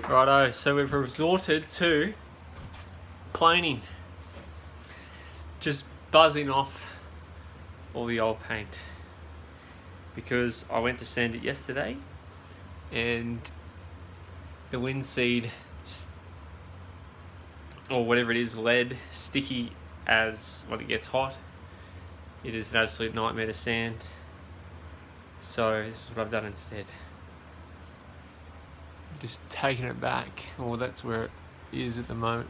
Righto, so we've resorted to planing. Just buzzing off all the old paint. Because I went to sand it yesterday and the linseed, or whatever it is, lead, sticky as when it gets hot. It is an absolute nightmare to sand. So this is what I've done instead. Just taking it back, or that's where it is at the moment.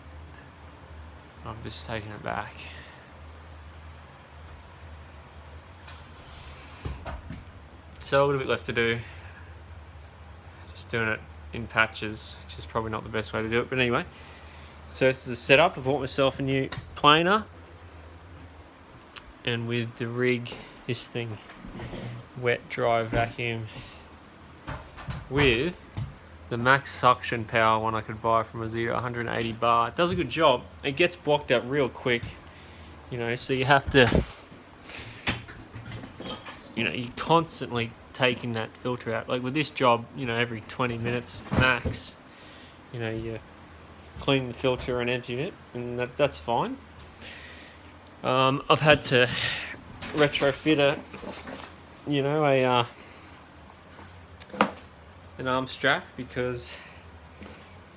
I'm just taking it back. So a little bit left to do. Just doing it in patches, which is probably not the best way to do it, but anyway. So this is a setup. I bought myself a new planer, and with the rig, this thing, wet dry vacuum, with the max suction power one I could buy from Azita, 180 bar. It does a good job. It gets blocked out real quick, so you have to, you're constantly taking that filter out. Like with this job, every 20 minutes max, you're cleaning the filter and emptying it, and that's fine. I've had to retrofit an arm strap because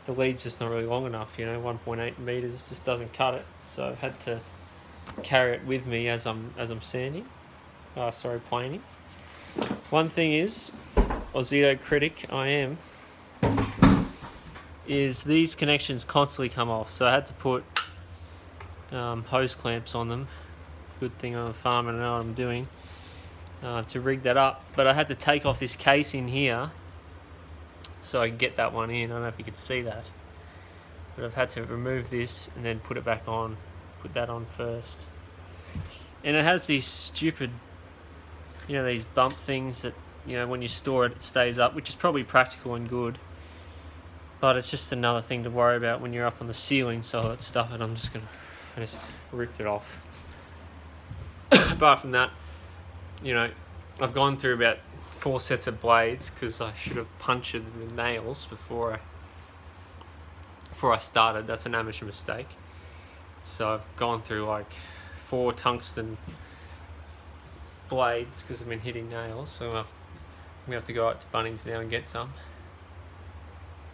the lead's just not really long enough. 1.8 meters just doesn't cut it, so I've had to carry it with me as I'm sanding. Planing. One thing is, Ozito critic I am, is these connections constantly come off, so I had to put hose clamps on them. Good thing I'm a farmer and I know what I'm doing, to rig that up. But I had to take off this casing here so I can get that one in. I don't know if you could see that, but I've had to remove this and then put it back on, put that on first. And it has these stupid, these bump things that, when you store it, it stays up, which is probably practical and good, but it's just another thing to worry about when you're up on the ceiling. So that stuff, and I just ripped it off. Apart from that, I've gone through about 4 sets of blades because I should have punctured the nails before I started. That's an amateur mistake. So I've gone through like 4 tungsten blades because I've been hitting nails. So we have to go out to Bunnings now and get some.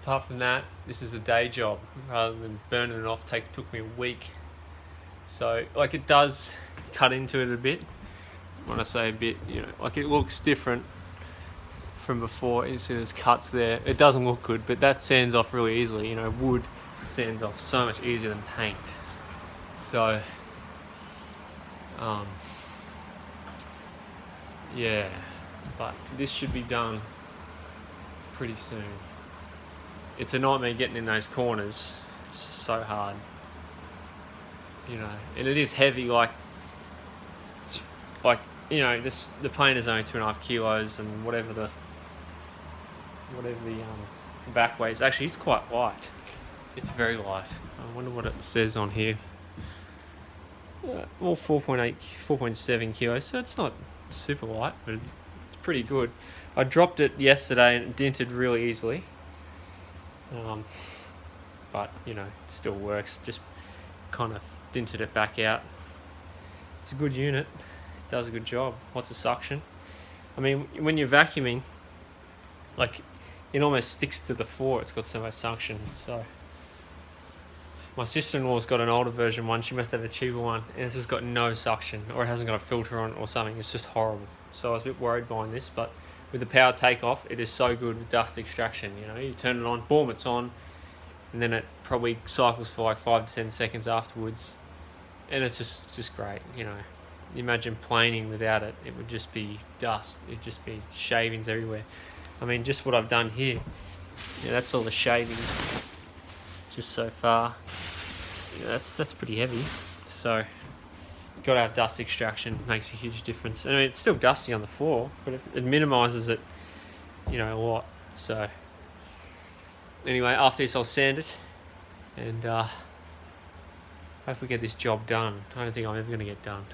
Apart from that, this is a day job rather than burning it off. Took me a week. So it does cut into it a bit. When I say a bit, it looks different from before. You see there's cuts there. It doesn't look good, but that sands off really easily. Wood sands off so much easier than paint. So, yeah, but this should be done pretty soon. It's a nightmare getting in those corners. It's just so hard. And it is heavy, the plane is only 2.5 kilos, and whatever the back weight is. Actually, it's quite light. It's very light. I wonder what it says on here. 4.7 kilos, so it's not super light, but it's pretty good. I dropped it yesterday and it dented really easily. But, it still works. Just kind of dented it back out. It's a good unit. It does a good job. Lots of suction. I mean, when you're vacuuming, it almost sticks to the floor. It's got so much suction. So my sister-in-law's got an older version one. She must have a cheaper one, and it's just got no suction, or it hasn't got a filter on it or something. It's just horrible. So I was a bit worried buying this, but with the power takeoff, it is so good with dust extraction. You turn it on, boom, it's on, and then it probably cycles for 5 to 10 seconds afterwards, and it's just great. Imagine planing without it. It would just be dust. It'd just be shavings everywhere. I mean, just what I've done here, that's all the shavings just so far. That's pretty heavy. So got to have dust extraction. Makes a huge difference. I mean, it's still dusty on the floor, but it minimises it, a lot. So anyway, after this I'll sand it and hopefully get this job done. I don't think I'm ever going to get done.